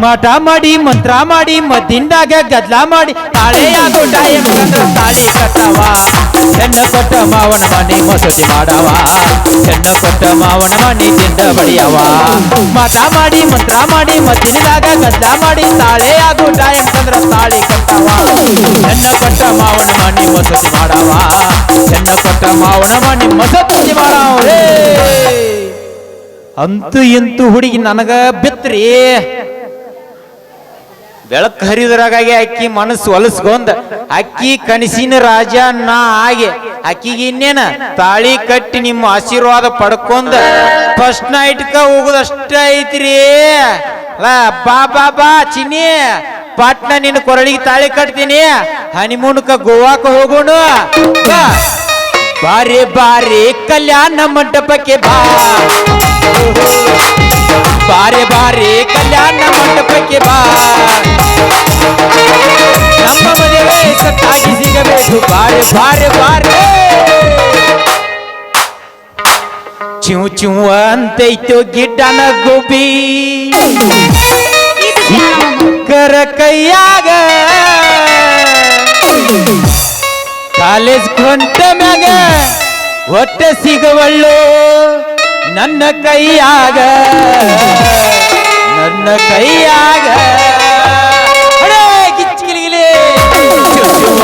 ಮಾಟ ಮಾಡಿ ಮಂತ್ರ ಮಾಡಿ ಮದ್ದಿಂದಾಗ ಗದ್ಲ ಮಾಡಿ ತಾಳೆಯಾಗೋ ಎಂಬಂದ್ರ ತಾಳಿ ಕಟ್ಟವ ಹೆಣ್ಣ ಕೊಟ್ಟ ಮಾವನ ಮನೆ ಮಸೂತಿ ಮಾಡವ ಹೆಣ್ಣ ಕೊಟ್ಟ ಮಾವನ ಮನೆ ತಿಂಡ ಬಡಿಯವ ಮಾಟ ಮಾಡಿ ಮಂತ್ರ ಮಾಡಿ ಮದ್ದಿನದಾಗ ಗದ್ಲ ಮಾಡಿ ತಾಳೆಯಾಗೋ ಎಂಬಂದ್ರ ತಾಳಿ ಕಟ್ಟವ ಹೆಣ್ಣ ಕೊಟ್ಟ ಮಾವನ ಮನೆ ಮಸೂತಿ ಮಾಡವ ಹೆಣ್ಣ ಕೊಟ್ಟ ಮಾವನ ಮನೆ ಮಸೂತಿ ಮಾಡವ ಅಂತೂ ಇಂತೂ ಹುಡುಗಿ ನನಗ ಬಿತ್ರಿ ಬೆಳಕು ಹರಿದ್ರಾಗಾಗಿ ಅಕ್ಕಿ ಮನಸ್ಸು ಹೊಲಸ್ಕೊಂಡ ಅಕ್ಕಿ ಕನಸಿನ ರಾಜ ನಾ ಆಗಿ ಅಕ್ಕಿಗೆ ಇನ್ನೇನ ತಾಳಿ ಕಟ್ಟಿ ನಿಮ್ಮ ಆಶೀರ್ವಾದ ಪಡ್ಕೊಂಡ ಫಸ್ಟ್ ನೈಟ್ಕ ಹೋಗುದಷ್ಟ ಐತ್ರಿ ಬಾ ಬಾ ಬಾ ಚಿನ್ನಿ ಪಾಟ್ನ ನಿನ್ನ ಕೊರಳಿಗೆ ತಾಳಿ ಕಟ್ತೀನಿ ಹನಿಮೂನ್ಕ ಗೋವಾಕ ಹೋಗೋಣ ಬಾರಿ ಬಾರಿ ಕಲ್ಯಾಣ ಮಂಟಪಕ್ಕೆ ಬಾ ಬಾರೆ ಬಾರೆ ಕಲ್ಯಾಣ ಮಂಟಪಕ್ಕೆ ಬಾ ನಮ್ಮ ಮದುವೆ ಸತ್ತಾಗಿ ಸಿಗಬೇಕು ಬಾರೆ ಬಾರೆ ಬಾರೆ ಚಿವ್ ಚಿವ್ ಅಂತೈತು ಗಿಡ್ಡನ ಗೋಬಿ ಕರ ಕೈಯಾಗ ಕಾಲೇಜ್ ಕೊಂಟ ಮ್ಯಾಗ ಹೊಟ್ಟೆ ಸಿಗವಳ್ಳು ನನ್ನ ಕೈಯಾಗ ನನ್ನ ಕೈಯಾಗ ಕಿಚ್ಕಿಲಿಗಿಲಿ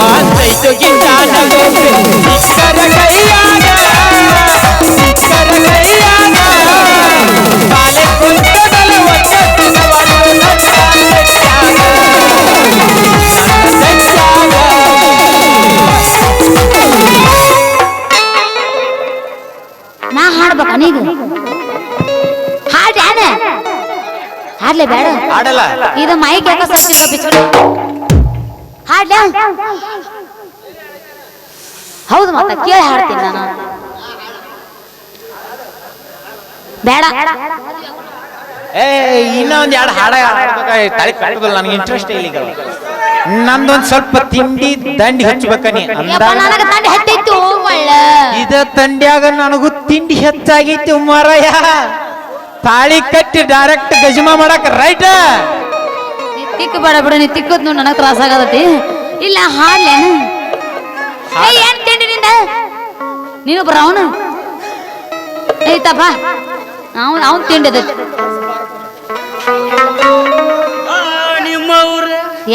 ಅಂತೈತು ಗಿಡ್ಡನ ಗೋಬಿ ಕರ ಕೈಯಾಗ ಕರ ಕೈಯಾಗ ಕಾಲೇಜ್ ಕೊಂಟದಲ್ಲ ಹೊಟ್ಟೆ ಸಿಗವಳ್ಳು ನಾ ಹಾಡ್ಬೇಕ ನೀಗ ಹಾಡ್ಲೆ ಬೇಡ ಆಡಲ್ಲ ಇದು ಮೈಕ್ ಯಾಕ ಸಚ್ಚಿಲ್ಲ ಬಿಚ್ಚಿಲ್ಲ ಹಾಡ್ಲ ಹೌದು ಮತ್ತ ಕೇಳಿ ಹಾಡ್ತೀನಿ ನಾನು ಬೇಡ ಇನ್ನೊಂದ್ ಎರಡು ಹಾಡ ತಲೆ ಕಟ್ಟೋದಿಲ್ಲ ನನಗೆ ಇಂಟ್ರೆಸ್ಟ್ ಇಲ್ಲ ಈಗ ನಂದೊಂದ್ ಸ್ವಲ್ಪ ತಿಂಡಿ ದಂಡಿ ಹಚ್ಚಬೇಕನಿ ನನಗ ತಂಡಿ ಹತ್ತೈತಿ ಹೋಗ್ವಳ್ಳ ಇದ ತಂಡ್ಯಾಗ ನನಗೂ ತಿಂಡಿ ಹೆಚ್ಚಾಗೈತಿ ಮಾರಾಯ ತಾಳಿ ಕಟ್ಟಿ ಡೈರೆಕ್ಟ್ ಗಜಮಾ ಮಾಡಕ್ ರೈಟ್ ತಿಕ್ಕ ಬೇಡ ಬಿಡ ನೀ ತಿಕ್ಕದ್ ನೋಡಿ ನನಗ್ ತ್ರಾಸ ಆಗತೈತಿ ಇಲ್ಲ ಹಾಡ್ಲೇನು ಏನ್ ತಿಂಡಿ ನಿಂದ ನೀನು ಬ್ರೌನ್ ಐತಪ್ಪ ಅವನ್ ತಿಂಡಿ ಅದೈತಿ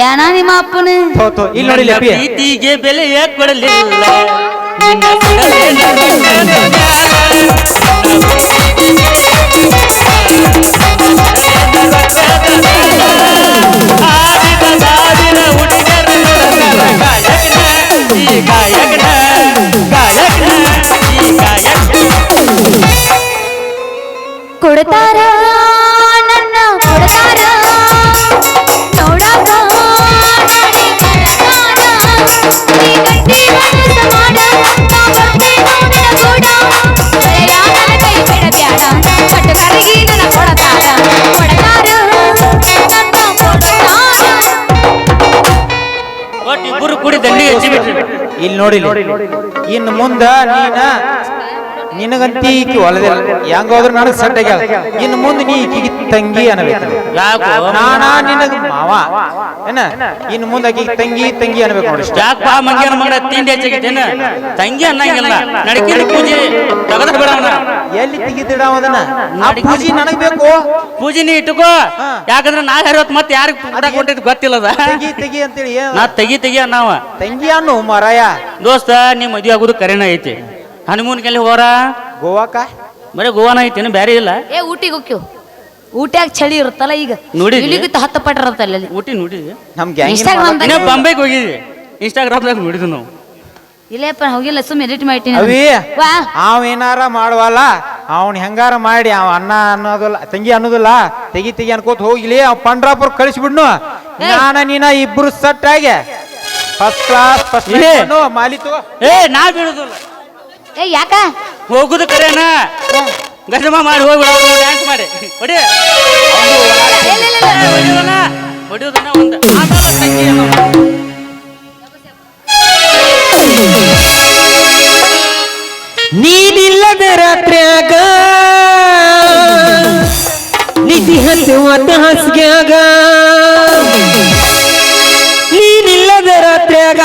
ಏನ ನಿಮ್ಮ ಅಪ್ಪನ ಇಲ್ಲಿ ನೋಡಿ ಪ್ರೀತಿಗೆ ಬೆಲೆ ಯಾಕೆ ಕೊಡಲಿಲ್ಲ ಕೊಡ್ತಾರ ನನ್ನ ಕೊಡ್ತಾರ ನೋಡಾಕ ನಾಡಿ ಕಳತಾರ ನೀ ಗಟ್ಟಿ ಮನಸ್ಸ ಮಾಡ ನಾ ಬರ್ತೇನೋ ನಿನ ಕೂಡ ಬಳೆಯ ನನ್ನ ಕೈ ಬಿಡಬ್ಯಾಡ ಕಟ್ಟು ಕರಗಿ ನನ್ನ ಕೊಡತಾರ ನನ್ನ ಕೊಡ್ತಾರ ಇಬ್ಬರು ಕೂಡಿ ದಂಡಿ ಹಚ್ಚಿಬಿಟ್ರಿ ಇಲ್ಲಿ ನೋಡಿ ಇನ್ನು ಮುಂದ ನಿನಗಂತಿ ಈಕಿ ಹೊಲದಿಲ್ಲ ಹೆಂಗೋದ್ರು ನನಗ್ ಸೆಟ್ ಆಗ್ಯಾಳ ಇನ್ನು ಮುಂದೆ ನೀ ಈಕಿಗೆ ತಂಗಿ ಅನ್ಬೇಕು ನಾನಾ ನಿನಗ ಮಾವ ಏನ ಇನ್ನು ಮುಂದೆ ಆಕಿಗೆ ತಂಗಿ ತಂಗಿ ಅನ್ಬೇಕು ನೋಡಿ ಯಾಕಪ್ಪ ಮಂಗ್ಯಾನ ಮಗನ ತಿಂಡಿ ಹೆಚ್ಚಾಗಿದ್ದೇನ ತಂಗಿ ಅನ್ನಂಗಿಲ್ಲ ನಡಕಿನ ಪೂಜೆ ತಗದ ಬಿಡವನ ಎಲ್ಲಿ ತೆಗಿತಿಡಾವ ಅದನ್ನ ಆ ಪೂಜಿ ನನಗ್ ಬೇಕು ಪೂಜೆ ನೀ ಇಟ್ಟುಕೋ ಯಾಕಂದ್ರೆ ನಾ ಹೇರೋತ್ ಮತ್ತೆ ಯಾರಿಗೆ ಊಟ ಕೊಟ್ಟಿದ್ ಗೊತ್ತಿಲ್ಲದ ತೆಗಿ ಅಂತೇಳಿ ನಾ ತೆಗಿ ಅನ್ನವ ತಂಗಿ ಅನ್ನು ಮಾರಾಯ ದೋಸ್ತ ನೀ ಮದ್ವೆ ಆಗುದು ಕರೆನ ಐತಿ ಹನಿಮೂನ್ಗೆಲ್ಲಿ ಹೋರ ಗೋವಾಕ ಬರೀ ಗೋವಾನ ಐತೇನು ಬ್ಯಾರೆ ಇಲ್ಲ ಊಟಿಗೆ ಹೋಗ್ಯೋ ಊಟ್ಯಾಗ ಚಳಿ ಇರುತ್ತಲ್ಲ ಈಗ ನೋಡಿ ಇಲ್ಲಿಗಿಂತ 10 ಪಟ್ ಇರುತ್ತಲ್ಲ ಅಲ್ಲಿ ಊಟಿ ನೋಡಿ ನಮ್ಗೆ ಇನ್ನ ಬಾಂಬೆಗೆ ಹೋಗಿದ್ವಿ ಇನ್ಸ್ಟಾಗ್ರಾಮ್ದಾಗ ನೋಡಿದ್ವಿ ನಾವು ಇಲ್ಲಪ್ಪ ಹೋಗಿಲ್ಲ ಸುಮ್ಮನೆ ಎಡಿಟ್ ಮಾಡಿಟ್ಟಿನಿ ಅವಿ ಅವ ಏನಾರ ಮಾಡುವಲ್ಲ ಅವನ್ ಹೆಂಗಾರ ಮಾಡಿ ಅವ ಅಣ್ಣ ಅನ್ನೋದಿಲ್ಲ ತಂಗಿ ಅನ್ನೋದಿಲ್ಲ ತೆಗಿ ಅನ್ಕೋತ ಹೋಗಿಲಿ ಅವ್ ಪಂಡ್ರಾಪುರ್ ಕಳಿಸ್ಬಿಡ್ನು ನಾನ ನೀನ ಇಬ್ರು ಸೆಟ್ ಆಗಿ ಫಸ್ಟ್ ಕ್ಲಾಸ್ ಮಾಲಿತು ನಾ ಬಿಡುದಿಲ್ಲ ಯಾಕ ಹೋಗುದು ಕರೆನಾ ಗಜಮ ಮಾಡಿ ಹೋಗಿ ಡ್ಯಾನ್ಸ್ ಮಾಡಿ ಹೊಡಿ ಹೊಡಿಯೋದನ್ನ ಒಂದು ನೀನಿಲ್ಲದ ರಾತ್ರಿಯಾಗ ನಿಧಿ ಹತ್ತುವತ್ತ ಹಾಸಿಗ್ಯಾಗ ನೀನಿಲ್ಲದ ರಾತ್ರ್ಯಾಗ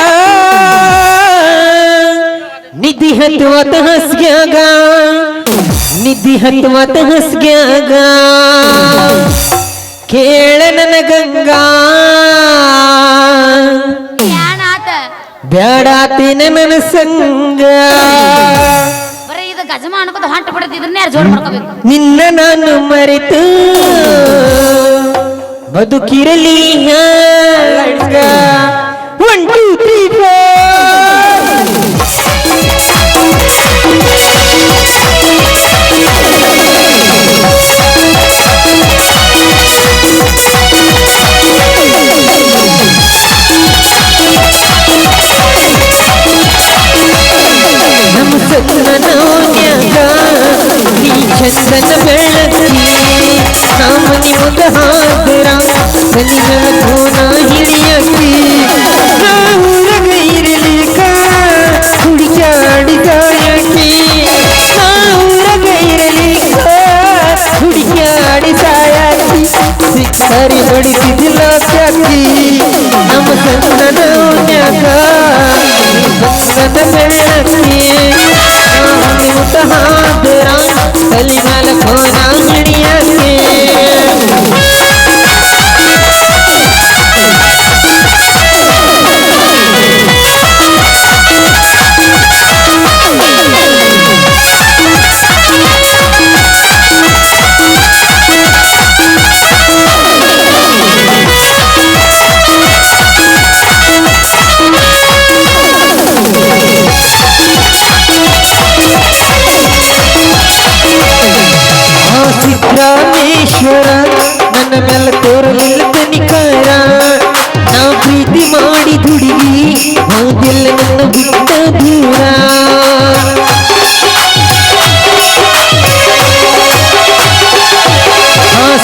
ನಿದ್ದಿ ಹತ್ತುವತ್ತ ಹಾಸಿಗ್ಯಾಗ ನಿದ್ದಿ ಹತ್ತುವತ್ತ ಹಾಸಿಗ್ಯಾಗ ಕೇಳ ನನ್ನ ಗಂಗಾ ಏನಾತ ಬ್ಯಾಡಾತಿನ ನನ್ನ ಸಂಗ ಬರೀ ಇದು ಗಜಮ ಅನ್ಕೋತ ಹೊಂಟ ಬಿಡತ್ ಇದನ್ನ ಯಾರು ಜೋಡ್ ಮಾಡ್ಕೋಬೇಕು ನಿನ್ನ ನಾನು ಮರೆತು ಬದುಕಿರಲಿ ಹ್ಯಾಂಗ 1 2 3 ನಮ್ಮ ಸನ್ನನೋನ್ಯಾಗ ನೀ ಚಂದನ ಬೆಳಗಿ ನಾಮನಿ ಮುದ ಹಾದರ ಕಲಿಗಳ ಕೋನ ಹಿಡಿಯಕಿ ನಾವುರಗ ಇರಲಿಕ ಹುಡುಕ್ಯಾಡಿದಾಯಕಿ ನಾವುರಗ ಇರಲಿಕ ಹುಡುಕ್ಯಾಡಿದಾಯಕಿ ಸಿಕ್ಕರಿ ಬಡಿಸಿದಿಲ್ಲ ತ್ಯಾಕಿ ನಮ್ಮ ಸನ್ನನೋನ್ಯಾಗ ಬಂಗದ ಬೆಳಕಿ ನಾಮನಿ ಮುದ ಹಾದರ ಕಲಿಗಳ ಕೋನ ಹಿಡಿಯಕಿ ಸಿದ್ದರಾಮೇಶ್ವರ ನನ್ನ ಮೇಲೆ ತೋರಲಿಲ್ಲ ತನಿಕಾರ ನಾ ಪ್ರೀತಿ ಮಾಡಿ ದುಡಿಗಿ ಹೋಗಿಲ್ಲ ನನ್ನ ಬಿಟ್ಟ ದೂರ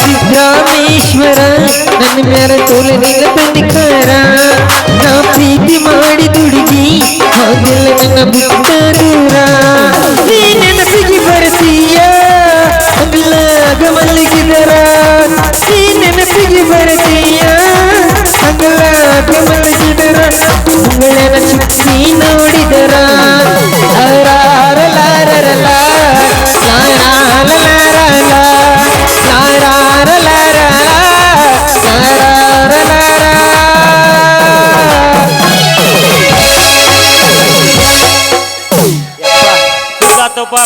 ಸಿದ್ದರಾಮೇಶ್ವರ ನನ್ನ ಮೇಲೆ ತೋರಲಿಲ್ಲ ತನಿಕಾರ ನಾ ಪ್ರೀತಿ ಮಾಡಿ ದುಡಿಗಿ ಹೋಗಿಲ್ಲ ನನ್ನ ಬಿಟ್ಟ ದೂರ ನೀ ನೆನಪಿಗೆ ಬರ್ತೀಯ ಮಲಗಿದರ ಈ ನೆನಪಿಗೆ ಬರ್ತೀಯ ಹಗಲಾಗ ಮಲಗಿದರ ಉಂಗಳನ ಚುಕ್ಕಿ ನೋಡಿದರ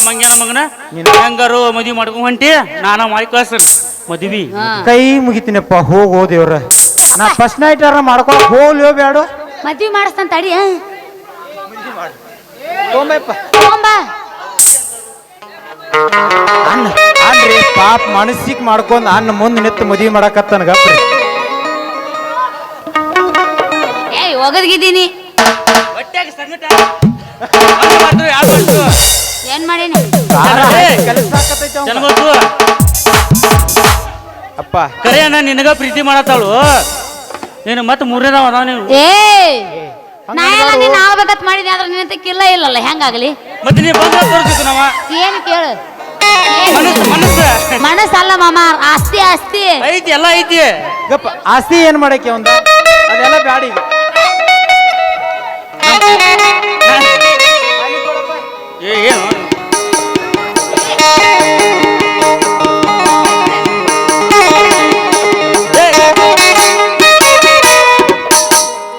ಮಂಗ್ಯಾನ ಮಗನ ಹೆಂಗಾರು ಮದ್ವಿ ಮಾಡ್ಕೊಂಡ್ ಹೊಂಟಿ ನಾನ ಮಾಡಿ ಕಳ್ಸ್ರಿ ಮದ್ವಿ ಕೈ ಮುಗಿತೀನಪ್ಪ ಹೋಗೋ ದೇವ್ರ ನಾ ಫಸ್ಟ್ ನೈಟ್ ಮಾಡ್ಕೊಳಕ್ ಹೋಗ್ಲಿಯೋ ಬೇಡ ಮದ್ವಿ ಮಾಡಿಸ್ತಾನ ತಡಿ ಅನ್ನ ಅನ್ರಿ ಪಾಪ ಮನಸ್ಸಿಗೆ ಮಾಡ್ಕೊಂಡ್ ಅನ್ನ ಮುಂದೆ ನಿಂತು ಮದ್ವಿ ಮಾಡಕತ್ತನ ಗಪ್ರಿ ಏಯ್ ಒಗದ್ಗಿದ್ದೀನಿ ಹೊಟ್ಯಾಗ ಸಂಗಟ ಏನ್ ಮಾಡೀನಿ ಜನಗೊತ್ತು ಅಪ್ಪ ಕರೆ ಅಣ್ಣ ನಿನಗ ಪ್ರೀತಿ ಮಾಡತ್ತಾಳು ನೀನು ಮತ್ತೆ ಮೂರನೇದಾವ ಅದಾವ ನೀವು ನಾ ಎಲ್ಲ ನಿನ್ನ ಆಗ್ಬೇಕತ್ ಮಾಡಿದ್ನಿ ಆದ್ರೆ ನಿನ್ನ ಕಿಲ್ಲ ಇಲ್ಲಲ್ಲ ಹೆಂಗಾಗಲಿ ಮತ್ತೆ ನೀ ಬಂದ ತೋರಿಸಿದ್ದು ನಾವ ಏನು ಕೇಳು ಮನಸ್ಸು ಮನಸ್ಸಲ್ಲ ಮಾಮ ಆಸ್ತಿ ಆಸ್ತಿ ಐತಿ ಎಲ್ಲ ಐತಿ ಗಪ್ಪ ಆಸ್ತಿ ಏನ್ ಮಾಡಕ್ಕೆ ಒಂದ ಅದೆಲ್ಲ ಬ್ಯಾಡ ಈಗ ಏನು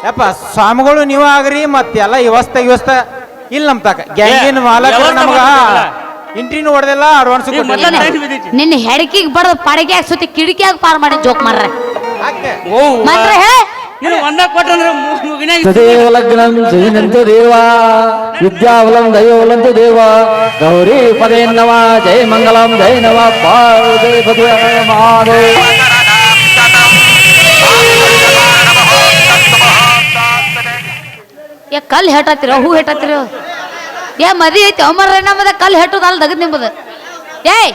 ಯಪ್ಪ ಸ್ವಾಮಿಗಳು ನೀವ ಆಗ್ರಿ ಮತ್ತೆಲ್ಲ ವ್ಯವಸ್ಥೆ ಇಲ್ಲ ನಮ್ ತಕ ಗ್ಯಾಂಗಿನ ಮಾಲಕ ನಮಗ ಇಂಟ್ರಿನೂ ಹೊಡೆದಿಲ್ಲ ಅಡ್ವಾನ್ಸ್ ನಿನ್ನ ಹೆಡಕಿಗೆ ಬಡದ ಪಡಕೆ ಸುತ್ತಿ ಕಿಡಿಕಿಯಾಗ ಪಾರ್ ಮಾಡಿ ಜೋಕ್ ಮಾಡ್ರ ಮಾತ್ರ ಹೇಳ ನೀನು ಒಂದ ಕೊಟ್ಟಂದ್ರೆ ಲಗ್ನಂ ಜಯನಂತ ದೇವ ವಿದ್ಯಾವಲಂ ದೈವಲಂತ ದೇವ ಗೌರಿ ಪದೇ ನವ ಜಯ ಮಂಗಲಂ ಜಯ ನವ ಪಾರ್ವತಿ ಪದೇ ಮಹಾದೇವ ಯಾ ಕಲ್ಲು ಹೆಟ್ಟತ್ತಿರ ಹೂ ಹೆಟ್ಟತ್ತಿರ ಯಾ ಮದಿ ಐತಿ ಅಮರ ನಮ್ಮದ ಕಲ್ಲು ಹೆಟ್ಟುದ ಅಲ್ಲಿ ದಗದ್ ನಿಂಬದ ಏಯ್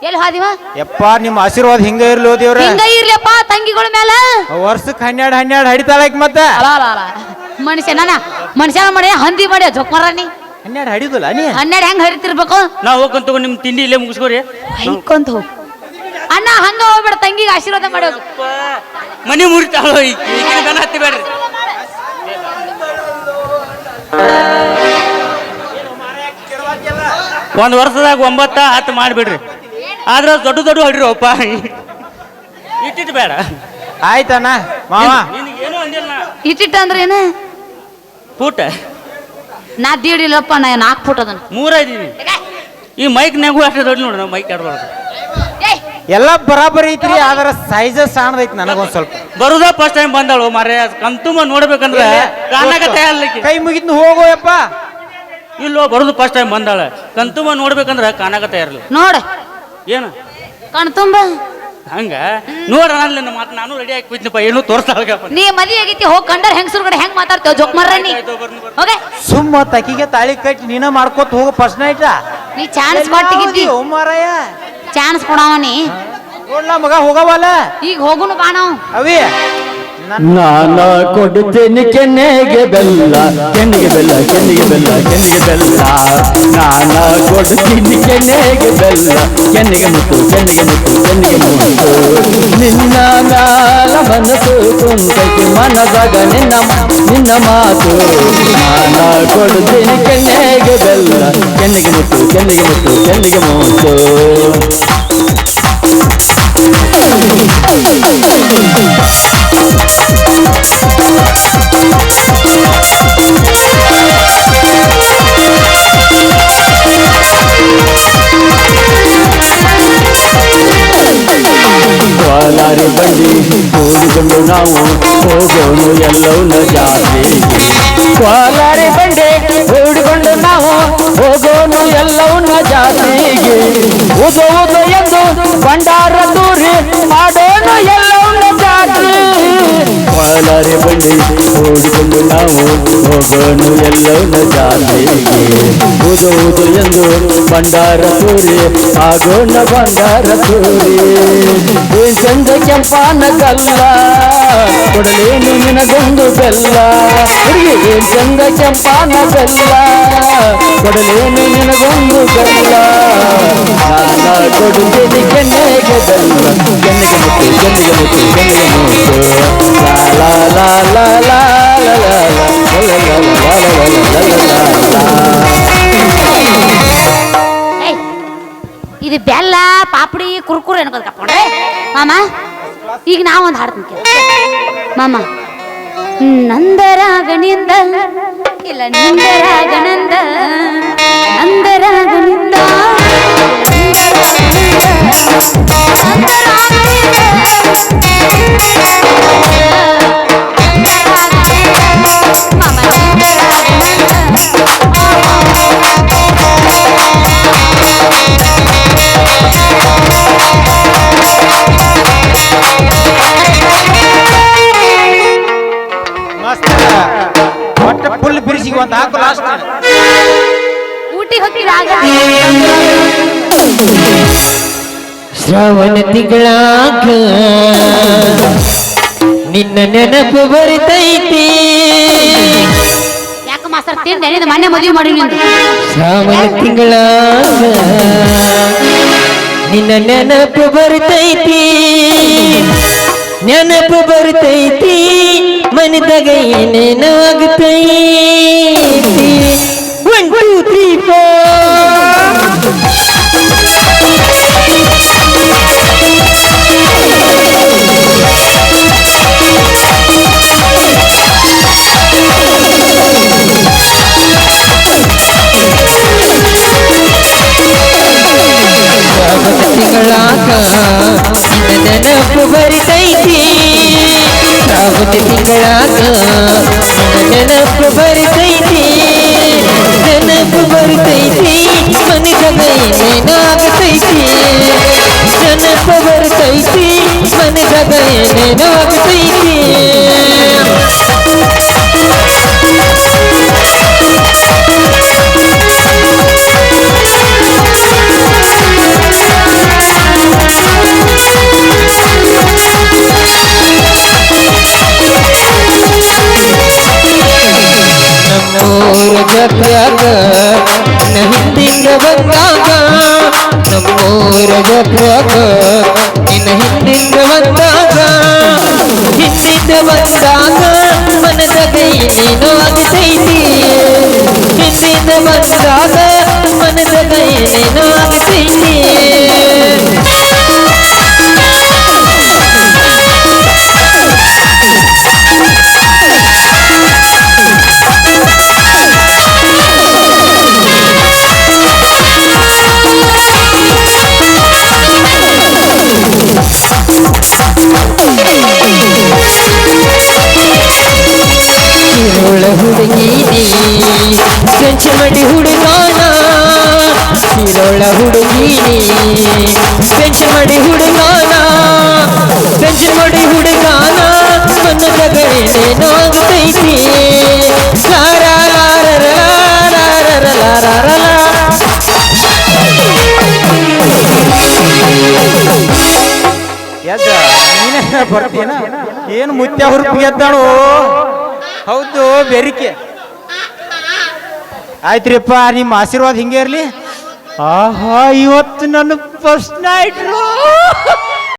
ಎಲ್ಲಿ ಹಾದಿವ ಯಪ್ಪ ನಿಮ್ಮ ಆಶೀರ್ವಾದ ಹಿಂಗ ಇರ್ಲಿ ದೇವ್ರ ಹಿಂಗ ಇರ್ಲಿಯಪ್ಪ ತಂಗಿಗಳ ಮೇಲೆ ವರ್ಷಕ್ಕೆ 12 ಹಡಿತಾಳಕ್ ಮತ್ತೆ ಮನುಷ್ಯನ ಮಾಡಿ ಹಂದಿ ಮಾಡಿ ಜೋಕ್ ಮಾರಾನಿ 12 ಹಡಿದಿಲ್ಲ ನೀ 12 ಹೆಂಗ್ ಹರಿತಿರ್ಬೇಕು ನಾವು ಹೋಗ್ಕೊಂತ ನಿಮ್ ತಿಂಡಿ ಇಲ್ಲೇ ಮುಗಿಸ್ಕೋರಿ ಹೈಕೊಂತ ಹೋಗ್ ಅಣ್ಣ ಹಂಗ ಹೋಗ್ಬೇಡ ತಂಗಿಗೆ ಆಶೀರ್ವಾದ ಮಾಡೋದು ಮನಿ ಮುರಿತಾಳ ಈಗಿನ ದನ ಹತ್ತಿ ಬೇಡ್ರಿ ಒಂದ್ ವರ್ಷದಾಗ 9-10 ಮಾಡಿಬಿಡ್ರಿ ಆದ್ರ ದೊಡ್ಡ ದೊಡ್ಡ ಹೊಡ್ರಿ ಅಪ್ಪ ಇಟ್ಟಿಟ್ಟು ಬೇಡ ಆಯ್ತಣ್ಣ ಮಾವ ಏನು ಅಂದಿಲ್ಲ ಇಟ್ಟಿಟ್ಟ ಅಂದ್ರೆ ಏನು ಪುಟ ನಾ ದೀಡಿಲ್ಲಪ್ಪ ನಾ 4 ಫುಟ್ ಅದನ್ನ 3 ಇದೀನಿ ಈ ಮೈಕ್ನಾಗೂ ಅಷ್ಟೇ ದೊಡ್ಡ ನೋಡ್ರಿ ನಾವು ಮೈಕ್ ಆಡ್ಬಾರ್ದು ಎಲ್ಲ ಬರಾಬರಿ ಐತ್ರಿ ಆದ್ರ ಸೈಜ್ ಸಣ್ಣದೈತಿ ನನಗೊಂದ್ ಸ್ವಲ್ಪ ಬರುದ ಫಸ್ಟ್ ಟೈಮ್ ಬಂದಾಳು ಮಾರೇ ಕಂತುಮ ನೋಡ್ಬೇಕಂದ್ರೆ ಕಾಣಕತ್ತೆ ಅಲ್ಲಿಕ್ಕೆ ಕೈ ಮುಗಿದ್ನು ಹೋಗೋಯಪ್ಪ ಇಲ್ಲೋ ಬರುದು ಫಸ್ಟ್ ಟೈಮ್ ಬಂದಾಳ ಕಂತುಮ ನೋಡ್ಬೇಕಂದ್ರ ಕಾಣಕತ್ತೆ ಇರಲಿ ನೋಡ ಏನು ಕಣ್ ತುಂಬ ಹಂಗ ನೋಡ ನನ್ನ ಮಾತು ನಾನು ರೆಡಿ ಆಗಿ ಕೂತ್ನಪ್ಪ ಏನು ತೋರಿಸ್ತಾಳಗಪ್ಪ ನೀ ಮದಿ ಆಗೈತಿ ಹೋಗಿ ಕಂಡರ್ ಹೆಂಗಸರು ಕಡೆ ಹೆಂಗ್ ಮಾತಾಡ್ತೇವ ಜೋಕ್ ಮರ್ರಿ ಹೋಗೆ ಸುಮ್ಮ ತಕಿಗೆ ತಾಳಿ ಕಟ್ಟಿ ನೀನ ಮಾಡ್ಕೋತ ಹೋಗ ಫಸ್ಟ್ ನೈಟ ನೀ ಚಾನ್ಸ್ ಕೊಟ್ಟಿಗಿದ್ದಿ ಮಾರಾಯ ಚಾನ್ಸ್ ಕೊಡವನಿ ನೋಡ್ಲ ಮಗ ಹೋಗವಲ್ಲ ಈಗ ಹೋಗುನು ಬಾ ನಾವು ಅವಿ ನಾನ ಕೊಡುತ್ತೇನೆ ಕೆನ್ನೆಗೆ ಬೆಲ್ಲ ಕೆನ್ನಿಗೆ ಬೆಲ್ಲ ಕೆನ್ನಿಗೆ ಬೆಲ್ಲ ಕೆನ್ನಿಗೆ ಬೆಲ್ಲ ನಾನ ಕೊಡುತ್ತೀನಿ ಕೆನ್ನೆಗೆ ಬೆಲ್ಲ ಕೆನ್ನಿಗೆ ಮುತ್ತು ಕೆನ್ನಿಗೆ ಮುತ್ತು ಕೆನ್ನಿಗೆ ಮುತ್ತು ನಿನ್ನ ಮ್ಯಾಲ ಮನಸ್ಸು ಕುಂತಕ್ಕೆ ಮನದಾಗ ನಿನ್ನ ಮಾತು ನಾನ ಕೊಡುತ್ತೀನಿ ಕೆನ್ನೆಗೆ ಬೆಲ್ಲ ಕೆನ್ನಿಗೆ ಮುತ್ತು ಕೆನ್ನಿಗೆ ಮುತ್ತು ಕೆನ್ನಿಗೆ ಮುತ್ತು ಕೋಲಾರಿ ಬಂಡಿ ಕೂಡಿಕೊಂಡು ನಾವು ಹೋಗೋನು ಎಲ್ಲವನ್ನ ಜಾತ್ರೆಗೆ ಕೋಲಾರಿ ಬಂಡಿ ಕೂಡಿಕೊಂಡು ನಾವು ಹೋಗೋನು ಎಲ್ಲವನ್ನ ಜಾತ್ರೆಗೆ ಉದು ಉದು ಎಂದು ಭಂಡಾರ ತೂರಿ ಮಾಡೋನು ಎಲ್ಲವನ್ನ ಜಾತ್ರೆ ಕೋಲಾರಿ ಬಂಡಿ ಕೂಡಿಕೊಂಡು ನಾವು ಹೋಗೋನು ಎಲ್ಲವನ್ನ ಜಾತ್ರೆಗೆ ಉದು ಉದು ಎಂದು ಭಂಡಾರ ತೂರಿ ಆಗೋಣ ಭಂಡಾರ ತೂರಿ ಚಂದ ಕೆಂಪಾನ ಕಲ್ಲ ಕೊಡಲೇನು ನಿನಗೊಂದು ಬೆಲ್ಲ ಹುಡುಗಿ ಚಂದ ಕೆಂಪಾನ ಬೆಲ್ಲ ಕೊಡಲೇನು ನಿನಗೊಂದು ಬೆಲ್ಲ ನಾನ ಕೊಡುತ್ತೇನೆ ಕೆನ್ನೆಗೆ ಬೆಲ್ಲ ಕೆನ್ನೆಗೆ ಮುತ್ತು ಕೆನ್ನೆಗೆ ಮುತ್ತು ಕೆನ್ನೆಗೆ ಮುತ್ತು ಲಾ ಲಾ ಲಾ ಲಾ ಲಾ ಇದು ಬೆಲ್ಲ ಪಾಪಡಿ ಕುರ್ಕುರು ಅನ್ಕೋದ್ ಕಪ್ಕೊಂಡ್ರೆ ಮಾಮ ಈಗ ನಾ ಒಂದು ಹಾಡ್ತೀನಿ ಮಾಮ ನಂದರಾಗಣಿಂದ ಇಲ್ಲ ನಿಂದರಾಗಣಂದ ನಂದರಾಗಣಿಂದ ಒಟ್ಟ ಫುಲ್ ಬಿರಿಸಿಗೆ ಒಂದು ಹಾಕು ಲಾಸ್ಟ್ ಊಟಿಗೆ ಹೋಗಿರಾಗ ಶ್ರಾವಣ ತಿಂಗಳಾಗ ನಿನ್ನ ನೆನಪು ಬರಿತೈತಿ ಯಾಕ ಮಾಸ್ತರ್ ತಿಂದೆ ಇದು ಮೊನ್ನೆ ಮದುವೆ ಮಾಡಿ ನಿಂದು ಶ್ರಾವಣ ತಿಂಗಳಾಗ ನಿನ್ನ ನೆನಪು ಬರಿತೈತಿ ನೆನಪು ಬರ್ತೈತಿ ಮನದಾಗ ಏನೇನೋ ಆಗತೈತಿ 1 2 3 ತಿಂಗಳಾಗ ನಿನ್ನ ನೆನಪು ಬರಿತೈತಿ ಶ್ರಾವಣ ತಿಂಗಳಾಗ ನಿನ್ನ ನೆನಪು ಬರಿತೈತಿ ನೆನಪು ಬರ್ತೈತಿ ಮನದಾಗ ಏನೇನೋ ಆಗತೈತಿ ನೆನಪು ಬರ್ತೈತಿ ಮನದಾಗ ಏನೇನೋ ಆಗತೈತಿ ನಮ್ಮೂರ ಜಾತ್ರ್ಯಾಗ ಹಿಂದಿಂದ ಬಂದಾಗ ನಮ್ಮೂರ ಜಾತ್ರ್ಯಾಗ ಬಂದಾಗ ಮನದಾಗ ಏನೇನೋ ಆಗತೈತಿ ಹಿಂದಿಂದ ಬಂದಾಗ ಮನದಾಗ ಏನೇನೋ ಆಗತೈತಿ ಶಿರೋಳ ಹುಡುಗೀನಿ ಸಂಚು ಮಡಿ ಹುಡುಗಾನ ಶಿರೋಳ ಹುಡುಗೀನಿ ಸಂಚು ಮಡಿ ಹುಡುಗಾನ ಸಂಚು ಮಡಿ ಹುಡುಗಾನ ಮನದಾಗ ಏನೇನೋ ಆಗತೈತಿ ಎದ್ದ ನೀನೇ ಬರ್ತೀನ ಏನು ಮುತ್ಯ ಹುರುಪು ಗೆದ್ದಾಳು ಹೌದು ಬೆರಿಕೆ ಆಯ್ತ್ರಿಪ್ಪ ನಿಮ್ಮ ಆಶೀರ್ವಾದ ಹಿಂಗೆ ಇರ್ಲಿ ಆಹಾ ಇವತ್ತು ನನ್ನ ಫಸ್ಟ್ ನೈಟ್